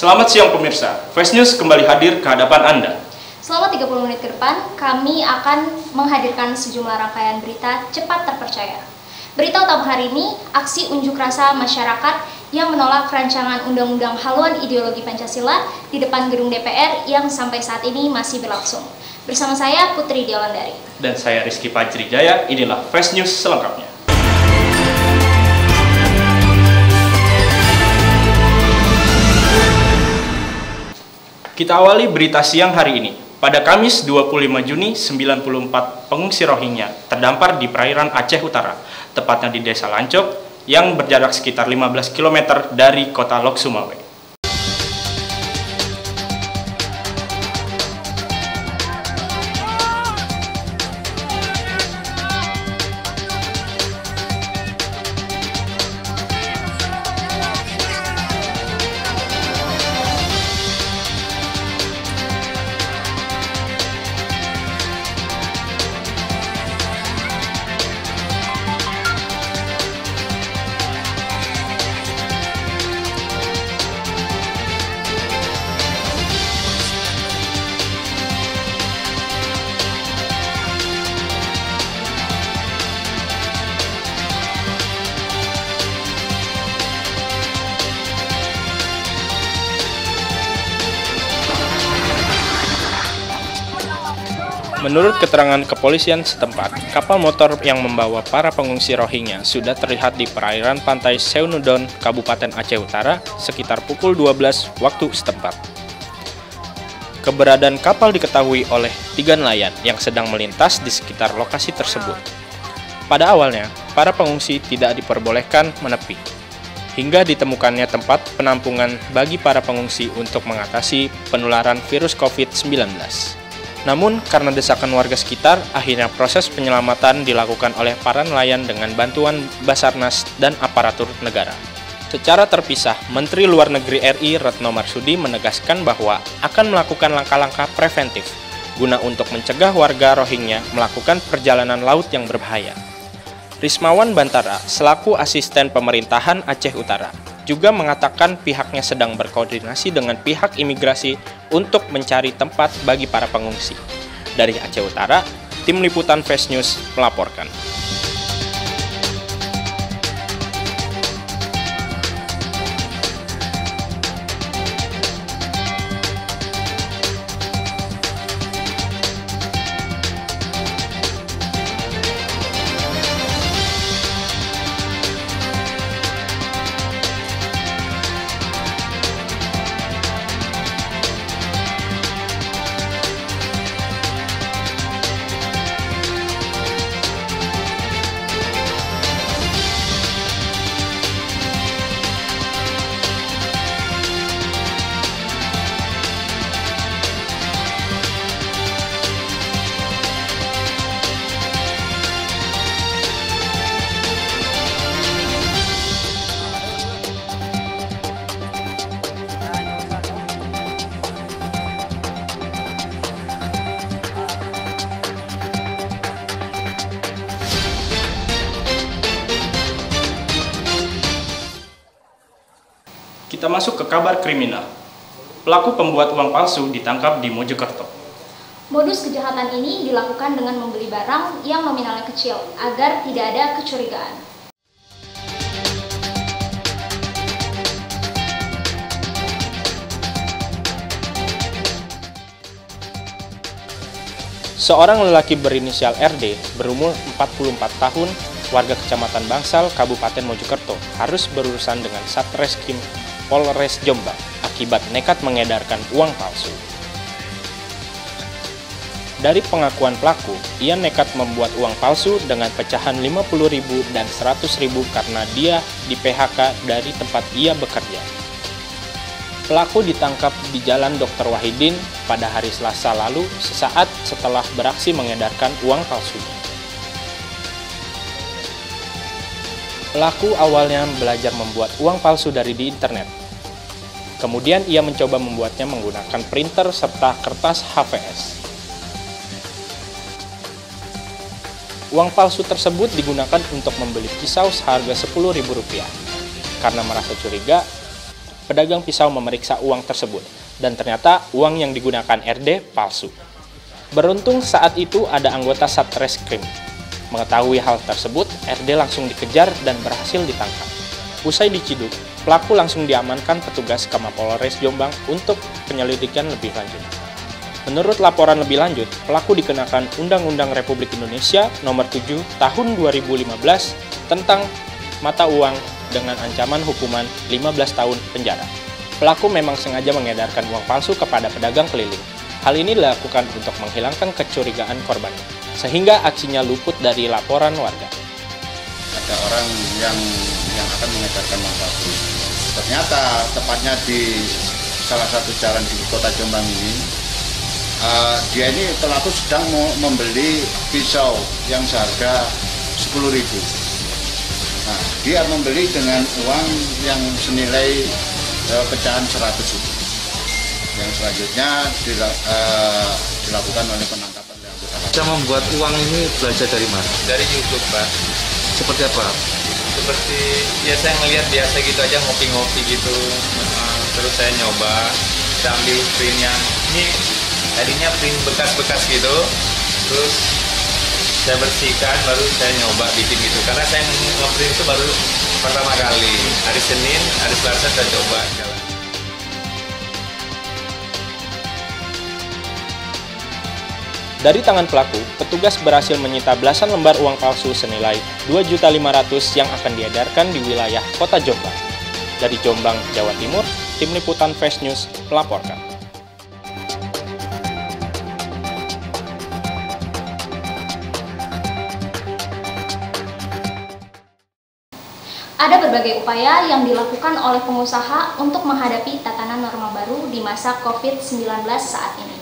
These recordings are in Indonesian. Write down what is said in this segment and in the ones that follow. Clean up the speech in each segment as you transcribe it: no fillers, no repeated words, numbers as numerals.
Selamat siang pemirsa, Flash News kembali hadir ke hadapan Anda. Selama 30 menit ke depan, kami akan menghadirkan sejumlah rangkaian berita cepat terpercaya. Berita utama hari ini, aksi unjuk rasa masyarakat yang menolak rancangan Undang-Undang Haluan Ideologi Pancasila di depan gedung DPR yang sampai saat ini masih berlangsung. Bersama saya Putri Diolandari. Dan saya Rizky Fajrijaya, inilah Flash News selengkapnya. Kita awali berita siang hari ini. Pada Kamis 25 Juni, 94 pengungsi Rohingya terdampar di perairan Aceh Utara, tepatnya di Desa Lancok, yang berjarak sekitar 15 km dari kota Lok Sumawe. Menurut keterangan kepolisian setempat, kapal motor yang membawa para pengungsi Rohingya sudah terlihat di perairan pantai Seunudon, Kabupaten Aceh Utara, sekitar pukul 12 waktu setempat. Keberadaan kapal diketahui oleh 3 nelayan yang sedang melintas di sekitar lokasi tersebut. Pada awalnya, para pengungsi tidak diperbolehkan menepi, hingga ditemukannya tempat penampungan bagi para pengungsi untuk mengatasi penularan virus COVID-19. Namun, karena desakan warga sekitar, akhirnya proses penyelamatan dilakukan oleh para nelayan dengan bantuan Basarnas dan aparatur negara. Secara terpisah, Menteri Luar Negeri RI Retno Marsudi menegaskan bahwa akan melakukan langkah-langkah preventif guna untuk mencegah warga Rohingya melakukan perjalanan laut yang berbahaya. Rismawan Bantara, selaku asisten pemerintahan Aceh Utara, juga mengatakan pihaknya sedang berkoordinasi dengan pihak imigrasi untuk mencari tempat bagi para pengungsi. Dari Aceh Utara, tim liputan Flash News melaporkan. Kita masuk ke kabar kriminal. Pelaku pembuat uang palsu ditangkap di Mojokerto. Modus kejahatan ini dilakukan dengan membeli barang yang nominalnya kecil agar tidak ada kecurigaan. Seorang lelaki berinisial RD berumur 44 tahun, warga Kecamatan Bangsal, Kabupaten Mojokerto, harus berurusan dengan Satreskrim Polres Jombang akibat nekat mengedarkan uang palsu. Dari pengakuan pelaku, ia nekat membuat uang palsu dengan pecahan 50.000 dan 100.000 karena dia di PHK dari tempat ia bekerja. Pelaku ditangkap di Jalan Dr. Wahidin pada hari Selasa lalu sesaat setelah beraksi mengedarkan uang palsunya. Pelaku awalnya belajar membuat uang palsu dari di internet. Kemudian ia mencoba membuatnya menggunakan printer serta kertas HVS. Uang palsu tersebut digunakan untuk membeli pisau seharga Rp10.000. Karena merasa curiga, pedagang pisau memeriksa uang tersebut, dan ternyata uang yang digunakan RD palsu. Beruntung saat itu ada anggota Satreskrim. Mengetahui hal tersebut, RD langsung dikejar dan berhasil ditangkap. Usai diciduk, pelaku langsung diamankan petugas ke Mapolres Jombang untuk penyelidikan lebih lanjut. Menurut laporan lebih lanjut, pelaku dikenakan Undang-Undang Republik Indonesia Nomor 7 Tahun 2015 tentang mata uang dengan ancaman hukuman 15 tahun penjara. Pelaku memang sengaja mengedarkan uang palsu kepada pedagang keliling. Hal ini dilakukan untuk menghilangkan kecurigaan korban, sehingga aksinya luput dari laporan warga. Ada orang yang akan mengedarkan uang palsu. Ternyata tepatnya di salah satu jalan di kota Jombang ini, dia ini pelaku sedang membeli pisau yang seharga 10.000. Nah, dia membeli dengan uang yang senilai pecahan 100 ribu. Yang selanjutnya dilakukan oleh penangkapan. Cara membuat uang ini belajar dari mana? Dari YouTube, Pak. Seperti apa? Seperti ya saya ngelihat biasa gitu aja, ngopi-ngopi gitu. Terus saya nyoba, saya ambil print yang ini tadinya print bekas-bekas gitu. Terus saya bersihkan, baru saya nyoba bikin gitu. Karena saya nge-print itu baru pertama kali. Hari Senin, hari Selasa saya coba jalan. Dari tangan pelaku, petugas berhasil menyita belasan lembar uang palsu senilai Rp2.500.000 yang akan diedarkan di wilayah kota Jombang. Dari Jombang, Jawa Timur, Tim Liputan Fast News melaporkan. Ada berbagai upaya yang dilakukan oleh pengusaha untuk menghadapi tatanan norma baru di masa COVID-19 saat ini.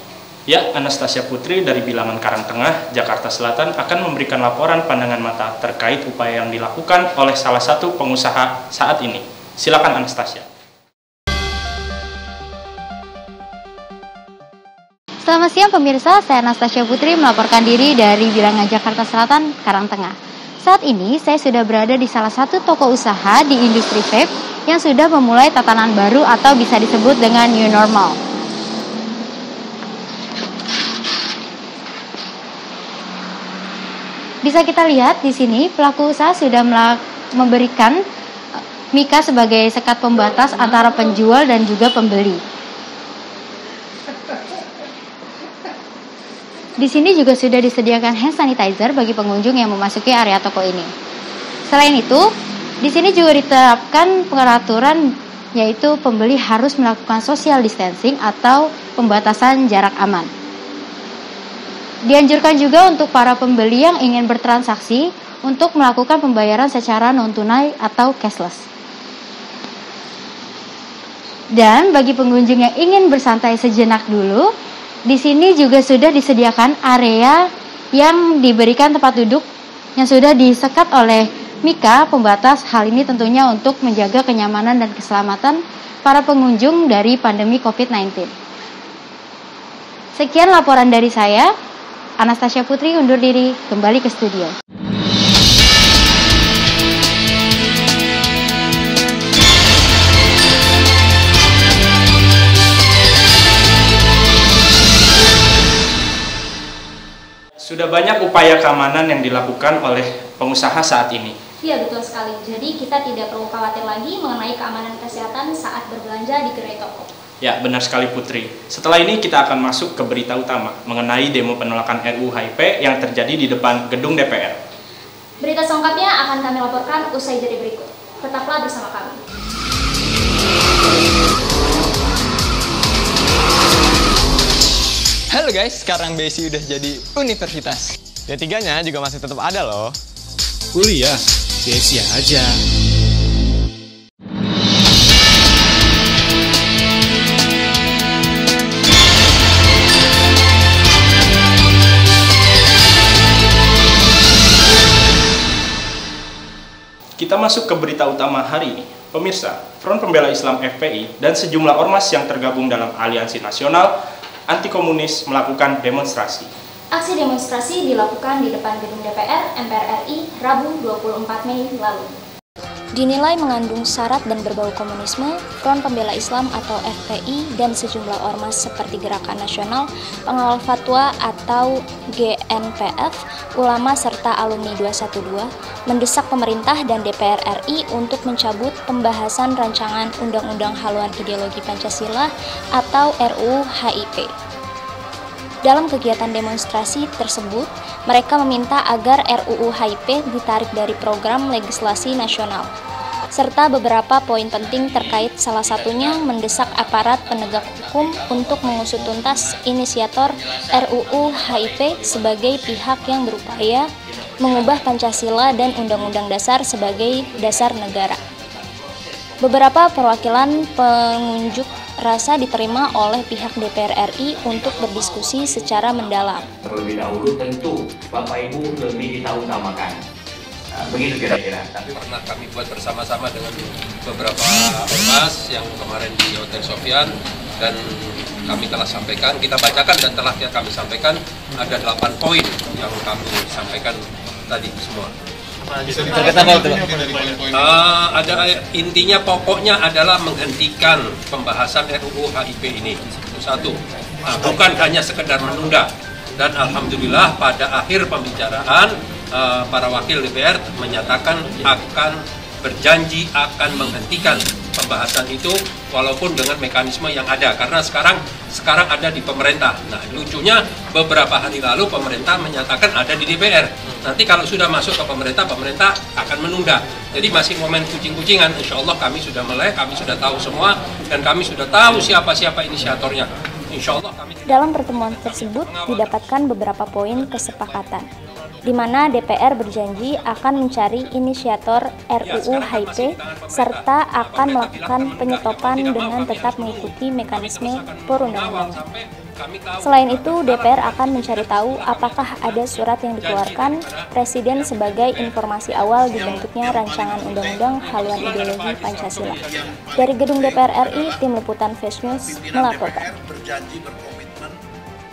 Ya, Anastasia Putri dari Bilangan Karangtengah, Jakarta Selatan akan memberikan laporan pandangan mata terkait upaya yang dilakukan oleh salah satu pengusaha saat ini. Silakan Anastasia. Selamat siang pemirsa, saya Anastasia Putri melaporkan diri dari Bilangan Jakarta Selatan, Karangtengah. Saat ini saya sudah berada di salah satu toko usaha di industri vape yang sudah memulai tatanan baru atau bisa disebut dengan new normal. Bisa kita lihat di sini pelaku usaha sudah memberikan mika sebagai sekat pembatas antara penjual dan juga pembeli. Di sini juga sudah disediakan hand sanitizer bagi pengunjung yang memasuki area toko ini. Selain itu, di sini juga diterapkan peraturan yaitu pembeli harus melakukan social distancing atau pembatasan jarak aman. Dianjurkan juga untuk para pembeli yang ingin bertransaksi untuk melakukan pembayaran secara non-tunai atau cashless. Dan bagi pengunjung yang ingin bersantai sejenak dulu, di sini juga sudah disediakan area yang diberikan tempat duduk yang sudah disekat oleh mika pembatas. Hal ini tentunya untuk menjaga kenyamanan dan keselamatan para pengunjung dari pandemi COVID-19. Sekian laporan dari saya. Anastasia Putri undur diri, kembali ke studio. Sudah banyak upaya keamanan yang dilakukan oleh pengusaha saat ini. Iya, betul sekali. Jadi kita tidak perlu khawatir lagi mengenai keamanan kesehatan saat berbelanja di gerai toko. Ya, benar sekali Putri. Setelah ini kita akan masuk ke berita utama mengenai demo penolakan RUU HIP yang terjadi di depan gedung DPR. Berita selengkapnya akan kami laporkan usai jeda berikut. Tetaplah bersama kami. Halo guys, sekarang BSI udah jadi universitas. D3-nya juga masih tetap ada loh. Kuliah, BSI aja. Kita masuk ke berita utama hari ini. Pemirsa, Front Pembela Islam FPI dan sejumlah ormas yang tergabung dalam Aliansi Nasional Anti Komunis melakukan demonstrasi. Aksi demonstrasi dilakukan di depan gedung DPR MPR RI Rabu 24 Mei lalu. dinilai mengandung syarat dan berbau komunisme, Front Pembela Islam atau FPI dan sejumlah ormas seperti Gerakan Nasional Pengawal Fatwa atau GNPF, ulama serta alumni 212 mendesak pemerintah dan DPR RI untuk mencabut pembahasan rancangan Undang-Undang Haluan Ideologi Pancasila atau RUU HIP. Dalam kegiatan demonstrasi tersebut, mereka meminta agar RUU HIP ditarik dari program legislasi nasional, serta beberapa poin penting terkait salah satunya mendesak aparat penegak hukum untuk mengusut tuntas inisiator RUU HIP sebagai pihak yang berupaya mengubah Pancasila dan Undang-Undang Dasar sebagai dasar negara. Beberapa perwakilan pengunjuk rasa diterima oleh pihak DPR RI untuk berdiskusi secara mendalam. Terlebih dahulu tentu Bapak Ibu lebih kita utamakan. Begitu kira-kira. Tapi pernah kami buat bersama-sama dengan beberapa ormas yang kemarin di Hotel Sofyan, dan kami telah sampaikan, kita bacakan dan telah kami sampaikan ada 8 poin yang kami sampaikan tadi semua. Ada intinya, pokoknya adalah menghentikan pembahasan RUU HIP ini. Itu satu. Bukan hanya sekedar menunda. Dan alhamdulillah pada akhir pembicaraan para wakil DPR menyatakan akan berjanji akan menghentikan pembahasan itu walaupun dengan mekanisme yang ada, karena sekarang ada di pemerintah. Nah, lucunya beberapa hari lalu pemerintah menyatakan ada di DPR. Nanti kalau sudah masuk ke pemerintah akan menunda. Jadi masih momen kucing-kucingan. Insya Allah kami sudah melek, kami sudah tahu semua, dan kami sudah tahu siapa inisiatornya. Insya Allah kami. Dalam pertemuan tersebut didapatkan beberapa poin kesepakatan, di mana DPR berjanji akan mencari inisiator RUU HIP serta akan melakukan penyetopan dengan tetap mengikuti mekanisme perundang-undangan. Selain itu, DPR akan mencari tahu apakah ada surat yang dikeluarkan Presiden sebagai informasi awal dibentuknya rancangan Undang-Undang Haluan Ideologi Pancasila. Dari Gedung DPR RI, Tim Liputan Flash News melaporkan. Berjanji berkomitmen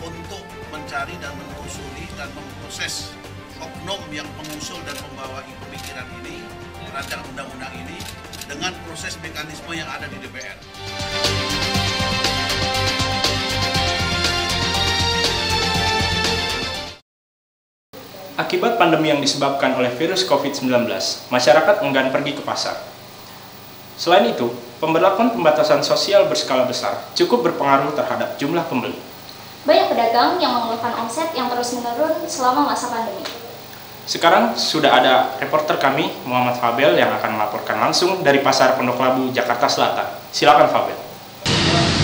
untuk mencari dan menelusuri dan memproses oknum yang mengusul dan membawa pemikiran ini, rancangan undang-undang ini, dengan proses mekanisme yang ada di DPR. Akibat pandemi yang disebabkan oleh virus COVID-19, masyarakat enggan pergi ke pasar. Selain itu, pemberlakuan pembatasan sosial berskala besar cukup berpengaruh terhadap jumlah pembeli. Banyak pedagang yang mengeluhkan omset yang terus menurun selama masa pandemi. Sekarang sudah ada reporter kami, Muhammad Fabel, yang akan melaporkan langsung dari Pasar Pondok Labu, Jakarta Selatan. Silakan Fabel.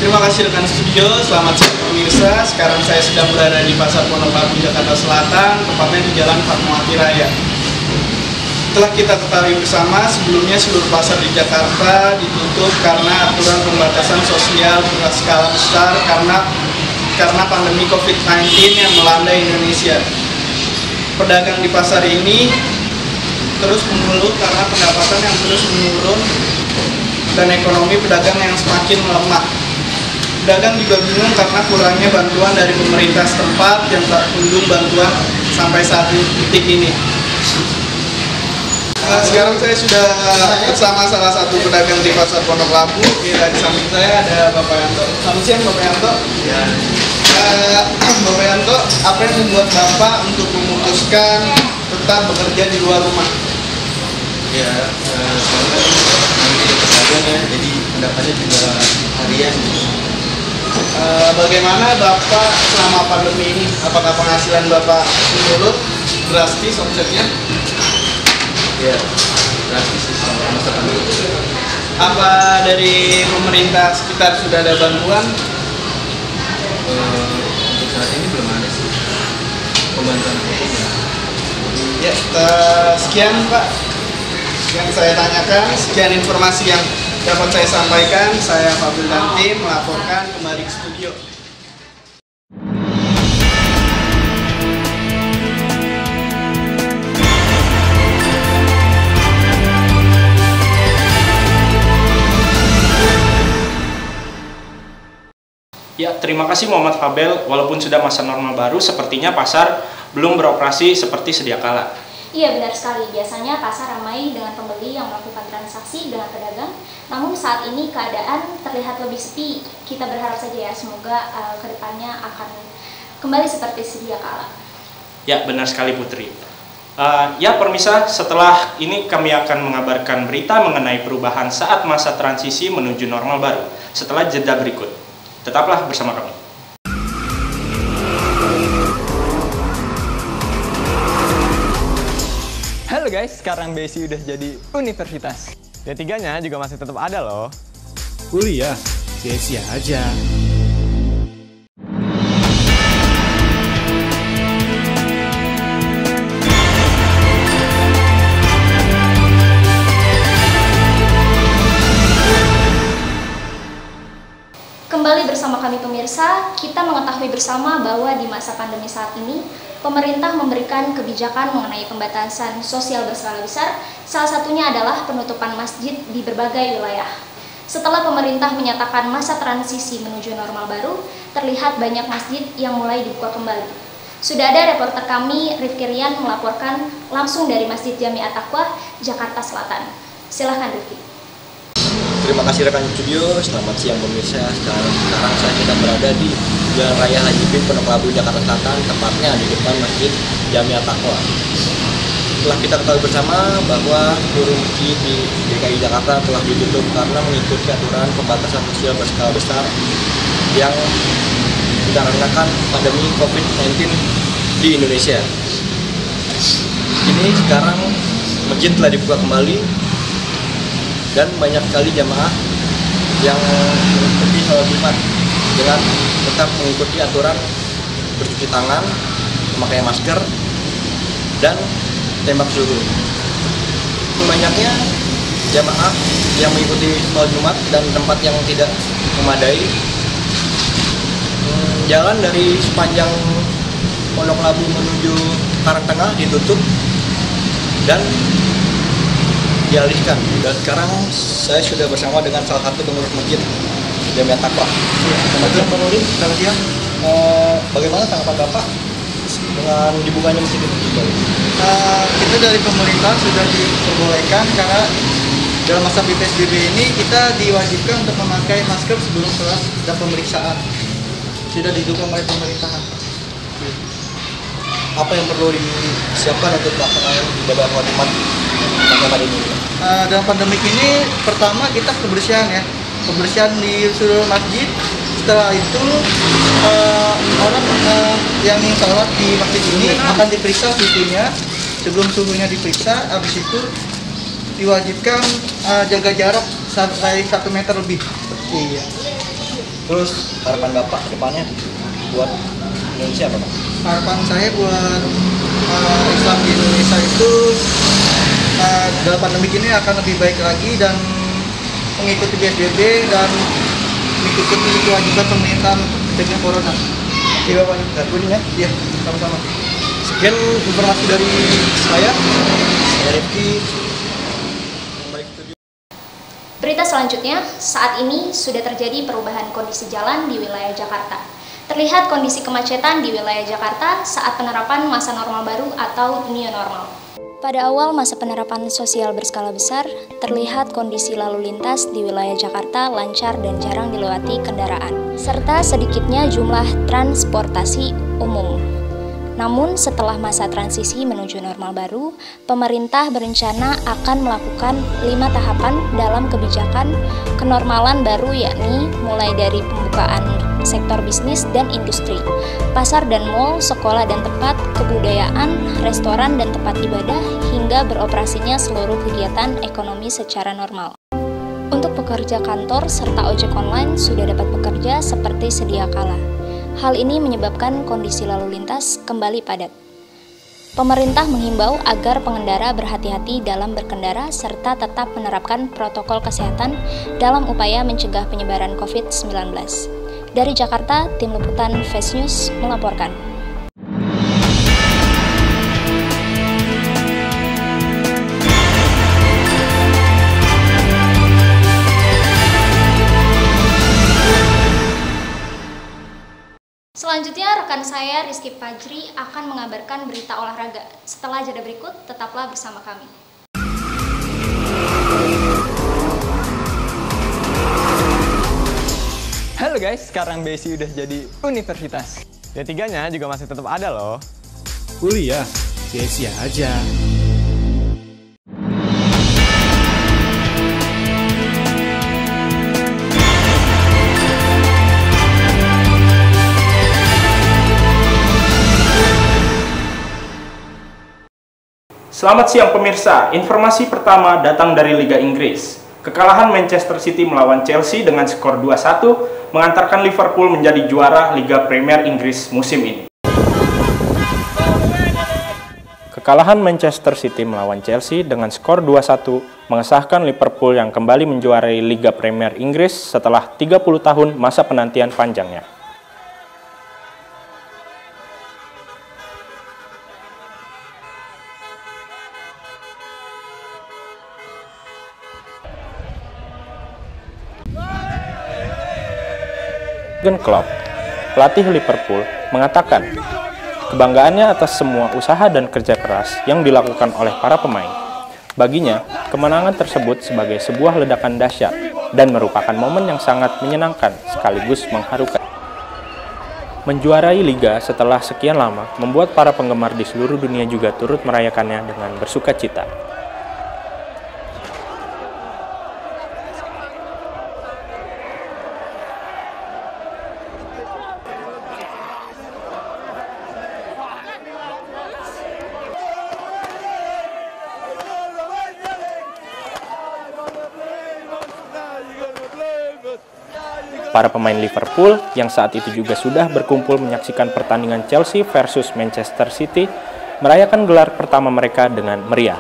Terima kasih rekan studio, selamat siang pemirsa. Sekarang saya sedang berada di Pasar Pondok Labu, Jakarta Selatan, tepatnya di Jalan Fatmawati Raya. Telah kita ketahui bersama, sebelumnya seluruh pasar di Jakarta ditutup karena aturan pembatasan sosial berskala besar karena pandemi COVID-19 yang melanda Indonesia. Pedagang di pasar ini terus mengeluh karena pendapatan yang terus menurun dan ekonomi pedagang yang semakin melemah. Pedagang juga bingung karena kurangnya bantuan dari pemerintah setempat yang tak kunjung bantuan sampai saat detik ini. Sekarang saya sudah bersama salah satu pedagang di Pasar Pondok Labu. Di samping saya ada Bapak Yanto. Selamat siang Bapak Yanto. Ya. Bapak Yanto, apa yang membuat Bapak untuk memutuskan tetap bekerja di luar rumah? Ya, pedagang ya, jadi pendapatnya juga harian. Bagaimana Bapak selama pandemi ini? Apakah penghasilan Bapak menurun drastis omsetnya? Ya, drastis selama masa pandemi. Apa dari pemerintah sekitar sudah ada bantuan? Untuk saat ini belum ada sih pembantuan apapun. Ya, sekian Pak yang saya tanyakan, sekian informasi yang dapat saya sampaikan. Saya Fabel dan tim melaporkan kembali ke studio. Ya, terima kasih Muhammad Fabel. Walaupun sudah masa normal baru, sepertinya pasar belum beroperasi seperti sedia kala. Iya, benar sekali. Biasanya pasar ramai dengan pembeli yang melakukan transaksi dengan pedagang. Namun saat ini keadaan terlihat lebih sepi. Kita berharap saja ya, semoga kedepannya akan kembali seperti sedia kala. Ya, benar sekali Putri. Ya pemirsa, setelah ini kami akan mengabarkan berita mengenai perubahan saat masa transisi menuju normal baru. Setelah jeda berikut. Tetaplah bersama kami. Halo guys, sekarang BSI udah jadi universitas. D3-nya juga masih tetap ada loh. Kuliah, BSI aja. Kembali bersama kami pemirsa, kita mengetahui bersama bahwa di masa pandemi saat ini, pemerintah memberikan kebijakan mengenai pembatasan sosial berskala besar, salah satunya adalah penutupan masjid di berbagai wilayah. Setelah pemerintah menyatakan masa transisi menuju normal baru, terlihat banyak masjid yang mulai dibuka kembali. Sudah ada reporter kami, Rifki Rian, melaporkan langsung dari Masjid Jami At-Taqwa, Jakarta Selatan. Silahkan Rifki. Terima kasih rekan studio, selamat siang pemirsa. Sekarang saya sedang berada di Jalan Raya Haji Bin Pondok Labu, Jakarta Selatan, tepatnya di depan Masjid Jami At-Taqwa. Setelah kita ketahui bersama bahwa seluruh masjid di DKI Jakarta telah ditutup karena mengikuti aturan pembatasan sosial berskala besar yang dikarenakan pandemi COVID-19 di Indonesia. Ini sekarang masjid telah dibuka kembali dan banyak sekali jamaah yang mengikuti sholat Jumat dengan tetap mengikuti aturan bercuci tangan, memakai masker, dan tembak suhu. Banyaknya jamaah yang mengikuti sholat Jumat dan tempat yang tidak memadai. Jalan dari sepanjang Pondok Labu menuju Karangtengah ditutup dan dialihkan. Dan sekarang saya sudah bersama dengan salah satu pengurus masjid Jami At-Taqwa. Selamat siang Pak Nurdin, selamat siang. Bagaimana tanggapan Bapak dengan dibukanya masjid ini? Kita dari pemerintah sudah diperbolehkan karena dalam masa PSBB ini kita diwajibkan untuk memakai masker sebelum sholat dan pemeriksaan. Sudah didukung oleh pemerintahan. Apa yang perlu disiapkan untuk pelaksanaan ibadah sholat Jumat pada hari ini? Dalam pandemik ini pertama kita kebersihan ya, kebersihan di seluruh masjid. Setelah itu orang yang sholat di masjid ini akan diperiksa suhunya. Sebelum suhunya diperiksa, habis itu diwajibkan jaga jarak sampai 1 meter lebih. Iya. Terus harapan Bapak ke depannya buat Indonesia apa Pak? Harapan saya buat Islam di Indonesia itu dalam pandemi ini akan lebih baik lagi dan mengikuti PSBB dan mengikuti kewajiban pemerintah mencegah corona. Iya Bapak, ya? Iya, sama-sama. Sekian informasi dari saya Rifki. Berita selanjutnya, saat ini sudah terjadi perubahan kondisi jalan di wilayah Jakarta. Terlihat kondisi kemacetan di wilayah Jakarta saat penerapan masa normal baru atau new normal. Pada awal masa penerapan sosial berskala besar, terlihat kondisi lalu lintas di wilayah Jakarta lancar dan jarang dilewati kendaraan, serta sedikitnya jumlah transportasi umum. Namun setelah masa transisi menuju normal baru, pemerintah berencana akan melakukan 5 tahapan dalam kebijakan kenormalan baru, yakni mulai dari pembukaan sektor bisnis dan industri, pasar dan mal, sekolah dan tempat kebudayaan, restoran dan tempat ibadah, hingga beroperasinya seluruh kegiatan ekonomi secara normal. Untuk pekerja kantor serta ojek online sudah dapat bekerja seperti sedia kala. Hal ini menyebabkan kondisi lalu lintas kembali padat. Pemerintah menghimbau agar pengendara berhati-hati dalam berkendara serta tetap menerapkan protokol kesehatan dalam upaya mencegah penyebaran COVID-19. Dari Jakarta, tim liputan Fast News melaporkan. Selanjutnya, rekan saya, Rizky Fajri, akan mengabarkan berita olahraga. Setelah jeda berikut, tetaplah bersama kami. Halo guys, sekarang BSI udah jadi universitas. D3-nya juga masih tetap ada loh. Kuliah, sia-sia aja. Selamat siang pemirsa, informasi pertama datang dari Liga Inggris. Kekalahan Manchester City melawan Chelsea dengan skor 2-1 mengantarkan Liverpool menjadi juara Liga Premier Inggris musim ini. Kekalahan Manchester City melawan Chelsea dengan skor 2-1 mengesahkan Liverpool yang kembali menjuarai Liga Premier Inggris setelah 30 tahun masa penantian panjangnya. Jurgen Klopp, pelatih Liverpool, mengatakan kebanggaannya atas semua usaha dan kerja keras yang dilakukan oleh para pemain. Baginya, kemenangan tersebut sebagai sebuah ledakan dahsyat dan merupakan momen yang sangat menyenangkan sekaligus mengharukan. Menjuarai liga setelah sekian lama membuat para penggemar di seluruh dunia juga turut merayakannya dengan bersuka cita. Para pemain Liverpool yang saat itu juga sudah berkumpul menyaksikan pertandingan Chelsea versus Manchester City merayakan gelar pertama mereka dengan meriah.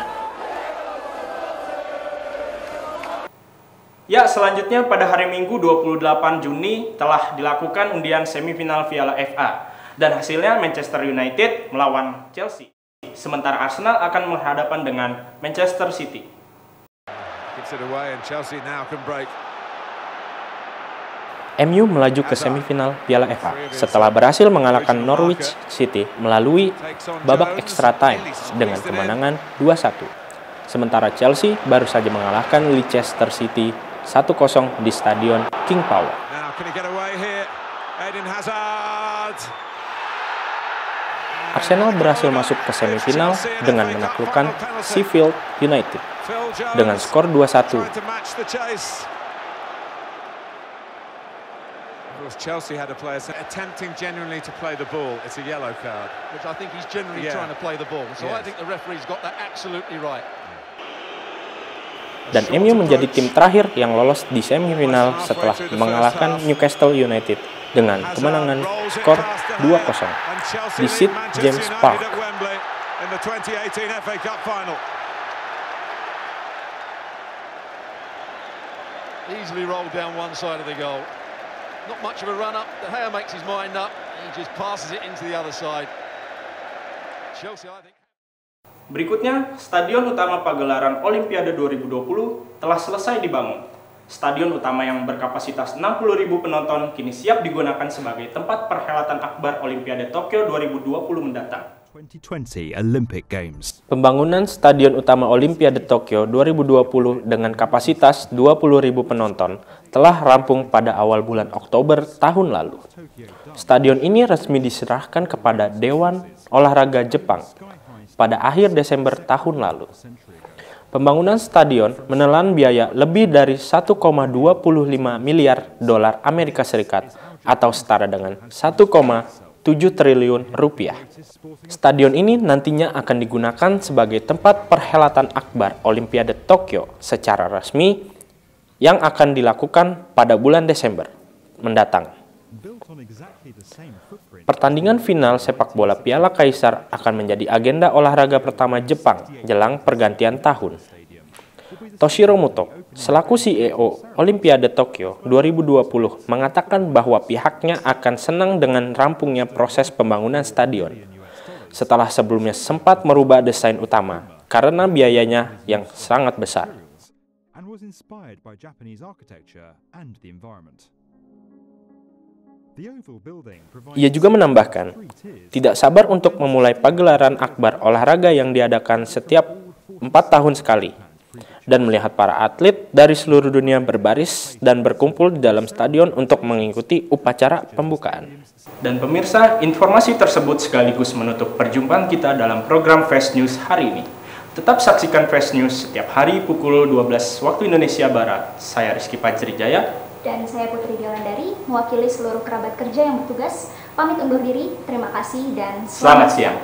Ya, selanjutnya pada hari Minggu 28 Juni telah dilakukan undian semifinal Piala FA dan hasilnya Manchester United melawan Chelsea. Sementara Arsenal akan berhadapan dengan Manchester City. MU melaju ke semifinal Piala FA setelah berhasil mengalahkan Norwich City melalui babak extra time dengan kemenangan 2-1. Sementara Chelsea baru saja mengalahkan Leicester City 1-0 di Stadion King Power. Arsenal berhasil masuk ke semifinal dengan menaklukkan Sheffield United dengan skor 2-1. Chelsea had a player attempting genuinely to play the ball. It's a yellow card, which I think he's genuinely trying to play the ball. So I think the referee's got that absolutely right. Dan MU menjadi tim terakhir yang lolos di semifinal setelah mengalahkan Newcastle United dengan kemenangan skor 2-0 di St James Park. Easily rolled down one side of the goal. Not much of a run up. De Gea makes his mind up. He just passes it into the other side. Chelsea, I think. Berikutnya, Stadion Utama Pagelaran Olimpiade 2020 telah selesai dibangun. Stadion utama yang berkapasitas 60.000 penonton kini siap digunakan sebagai tempat perhelatan akbar Olimpiade Tokyo 2020 mendatang. 2020 Olympic Games. Pembangunan Stadion Utama Olimpiade Tokyo 2020 dengan kapasitas 20.000 penonton telah rampung pada awal bulan Oktober tahun lalu. Stadion ini resmi diserahkan kepada Dewan Olahraga Jepang pada akhir Desember tahun lalu. Pembangunan stadion menelan biaya lebih dari 1,25 miliar dolar Amerika Serikat atau setara dengan 1,7 triliun rupiah. Stadion ini nantinya akan digunakan sebagai tempat perhelatan akbar Olimpiade Tokyo secara resmi yang akan dilakukan pada bulan Desember mendatang. Pertandingan final sepak bola Piala Kaisar akan menjadi agenda olahraga pertama Jepang jelang pergantian tahun. Toshiro Muto, selaku CEO Olimpiade Tokyo 2020, mengatakan bahwa pihaknya akan senang dengan rampungnya proses pembangunan stadion, setelah sebelumnya sempat merubah desain utama karena biayanya yang sangat besar. Ia juga menambahkan, tidak sabar untuk memulai pagelaran akbar olahraga yang diadakan setiap 4 tahun sekali, dan melihat para atlet dari seluruh dunia berbaris dan berkumpul di dalam stadion untuk mengikuti upacara pembukaan. Dan pemirsa, informasi tersebut sekaligus menutup perjumpaan kita dalam program Fast News hari ini. Tetap saksikan Fast News setiap hari pukul 12 waktu Indonesia Barat. Saya Rizky Fajrijaya. Dan saya Putri Diolandari, mewakili seluruh kerabat kerja yang bertugas, pamit undur diri. Terima kasih dan selamat siang.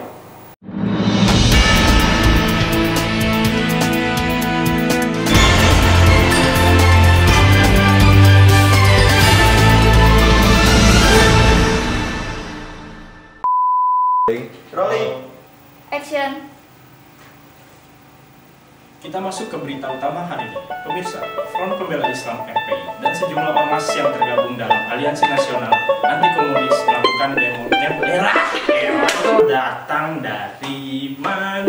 Rolling. Action. Kita masuk ke berita utama hari ini. Pemirsa, Front Pembela Islam FPI dan sejumlah ormas yang tergabung dalam Aliansi Nasional Anti Komunis melakukan demo merah datang dari mana?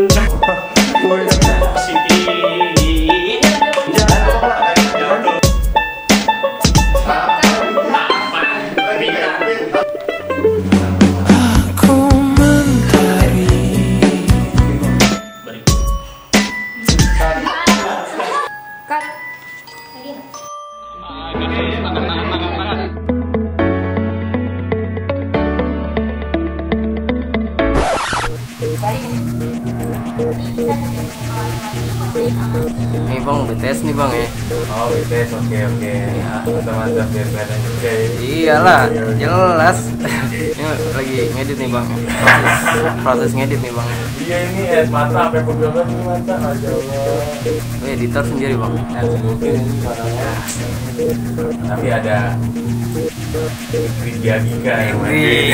Positif. Nih bang, BTS nih bang ya. Oh BTS, oke. Ya, mantap biar kelihatan juga ya. Iyalah, jelas. Ini lagi ngedit nih bang. Proses ngedit nih bang. Iya ini mata sampai pegel nih mata aja Allah. Editor sendiri bang. Mungkin ini suaranya. Tapi ada Widya Gika yang Wih.